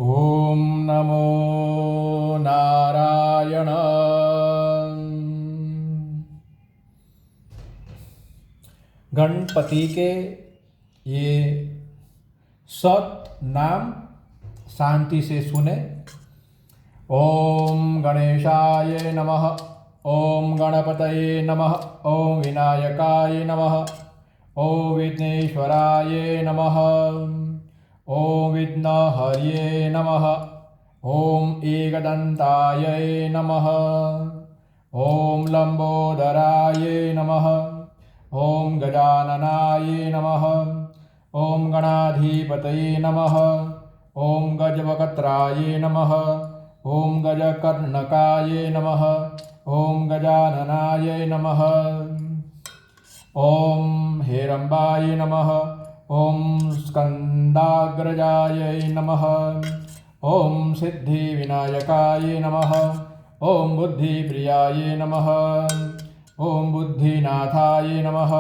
ओम नमो नारायण। गणपति के ये 7 नाम शांति से सुने। ओम गणेशाय नमः, ओम गणपतये नमः, ओम विनायकाय नमः, ओम विघ्नेश्वराय नमः, ओम विघ्नहर्ये नमः, ओम एकदन्ताय नमः, ओम लंबोदराय नमः, ओम गजाननाय नमः, ओम गणाधिपतये नमः, ओम गजवक्त्राय नमः, ओम गजकर्णकाय नमः, ओम गजाननाय नमः, ओम हेरंबाय नमः, ओम स्कंदाग्रजाय नमः, ओम सिद्धिविनायकाय नमः, ओम बुद्धिप्रियाय नमः, ओम बुद्धिनाथाय नमः,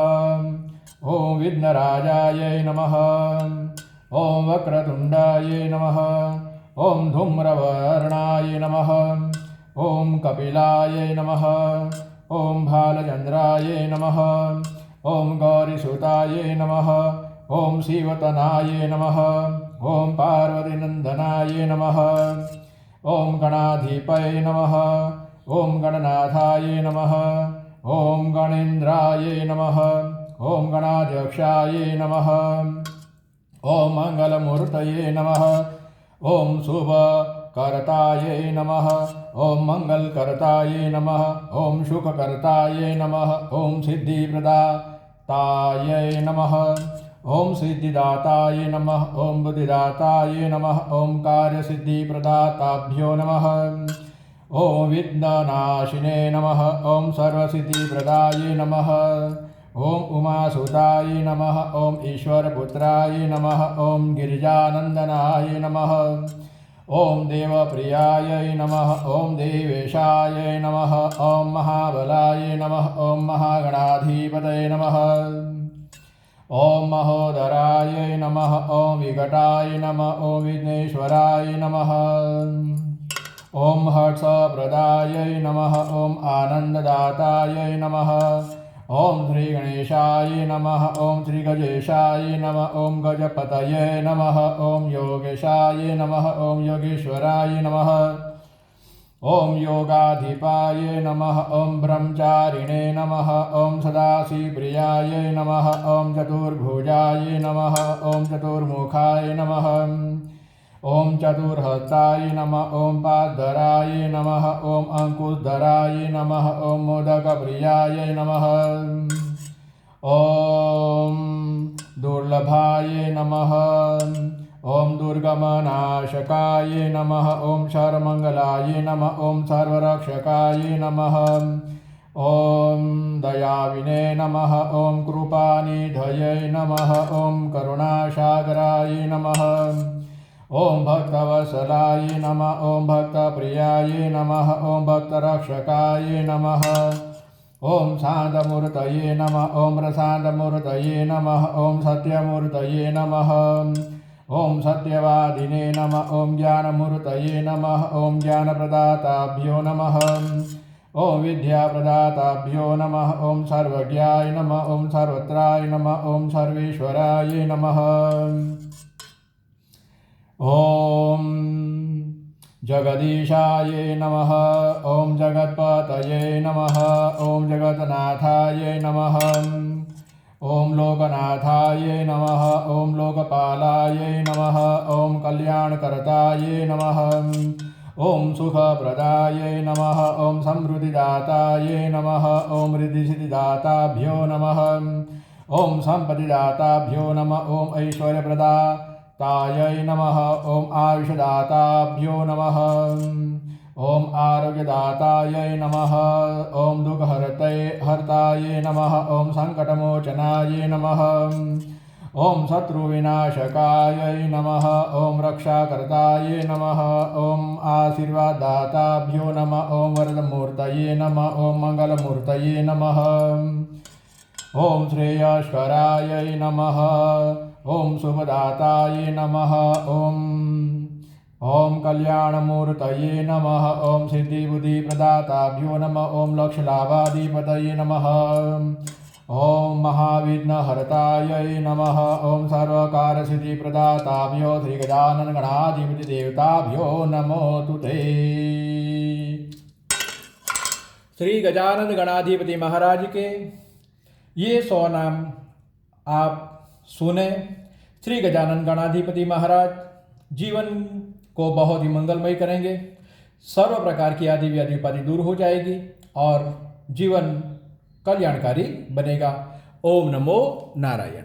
ओम विघ्नराजाय नमः, ओम वक्रतुंडाय नमः, ओम धूम्रवर्णाय नमः, ओम कपिलाय नमः, ओम भालचंद्राय नमः, ओम गौरीसुताय नमः, ओम शिवतनाय नमः, ओम पार्वतीनंदनाय नमः, ओम गणाधिपये नमः, ओम गणनाथाय नमः, ओम गणेन्द्राय नमः, ओम गणाध्यक्षाय नमः, ओम मंगलमूर्तये नमः, ओम शुभकर्ताये नमः, ओम मंगलकर्ताये नमः, ओम सुखकर्ताये नमः, ओम सिद्धिप्रदाताये नमः, ओम सिद्धिदाताये नमः, ओम बुद्धिदाताये नमः, ओम कार्यसिद्धिप्रदाताभ्यो नमः, ओम विघ्ननाशिने नमः, ओम सर्वसिद्धिप्रदाये नमः, ओम उमासुताय नमः, ओम ईश्वरपुत्राय नमः, ओम गिरिजानंदनाय नमः, ओम देवप्रियाय नमः, ओम देवेशाय नमः, ओम महाबलाय नमः, ओम महागणाधिपतये नमः, ओम महोदराय नमः, ओम विकटाय नमः, ओम विघ्नेश्वराय नमः, ओम हर्षप्रदाय नमः, ओम आनंददाताय नमः, ओम श्री गणेशाय नमः, ओम श्री गजेशाय नमः, ओम गजपतये नमः, ओम योगेशाय नमः, ओम योगेश्वराय नमः, ओम योगाधिपाय नमः, ओम ब्रह्मचारिणे नमः, ओम सदाशिवप्रियाय नमः, ओम चतुर्भुजाय नमः, ओम चतुर्मुखाय नमः, ओम चतुर्हस्ताय नमः, ओम पादधराय नमः, ओम अंकुशधराय नमः, ओम मोदकप्रियाय नमः, ओम दुर्लभाय नमः, ओम दुर्गमनाशकाय नमः, ओम सर्वमंगलाय नमः, ओम सर्वरक्षकाय नमः, ओम दयाविने नमः, ओम कृपानिधये नमः, ओम करुणासागराय नमः, ओम भक्तवत्सलाय नमः, ओम भक्तप्रियाय नमः, ओम भक्तरक्षकाय नमः, ओम शान्तमूर्तये नमः, ओम प्रशान्तमूर्तये नमः, ओम सत्यमूर्तये नमः, ओम सत्यवादिने नमः, ओम ज्ञानमूर्तये नमः, ओम ज्ञानप्रदाताभ्यो नमः, ओम विद्याप्रदाताभ्यो नमः, ओम सर्वज्ञाय नमः, ओम सर्वत्राय नमः, ओम सर्वेश्वराय नमः, ओम जगदीशाय नमः, ओम जगत्पतये नमः, ओम जगन्नाथाय नमः, ओम लोकनाथाय नमः, ओम लोकपालाय नमः, ओम कल्याणकर्ताय नमः, ओम सुखप्रदाय नमः, ओम समृद्धिदाताय नमः, ओम रिद्धिसिद्धिदाताभ्यो नमः, ओम सम्पत्तिदाताभ्यो नमः, ओम ऐश्वर्यप्रदाताय नमः, ओम आयुषदाताभ्यो नमः, ओम आरोग्यदाताय नमः, ओम दुःखहर्ताय नमः, ओम संकटमोचनाय नमः, ओम शत्रुविनाशकाय नमः, ओम रक्षाकर्ताय नमः, ओम आशीर्वाददाताभ्यो नमः, ओम वरदमूर्तये नमः, ओम मंगलमूर्तये नमः, ओम श्रेयस्कराय नमः, ओम शुभदाताय नमः, ओम ओम कल्याणमूर्तये नमः। ओम सिद्धिबुद्धिप्रदाताभ्यो नमः। ओम लक्षलाभाधिपतये नमः। ओम महाविघ्नहर्तायै नमः। ओम सर्वकारसिद्धिप्रदाताभ्यो श्रीगजाननगणाधिपतिदेवताभ्यो नमो तुते। श्री गजानन गणाधिपति महाराज के ये 100 नाम आप सुने। श्री गजानन गणाधिपति महाराज जीवन को बहुत ही मंगलमय करेंगे। सर्व प्रकार की आदि व्याधि उपाधि दूर हो जाएगी और जीवन कल्याणकारी बनेगा। ओम नमो नारायण।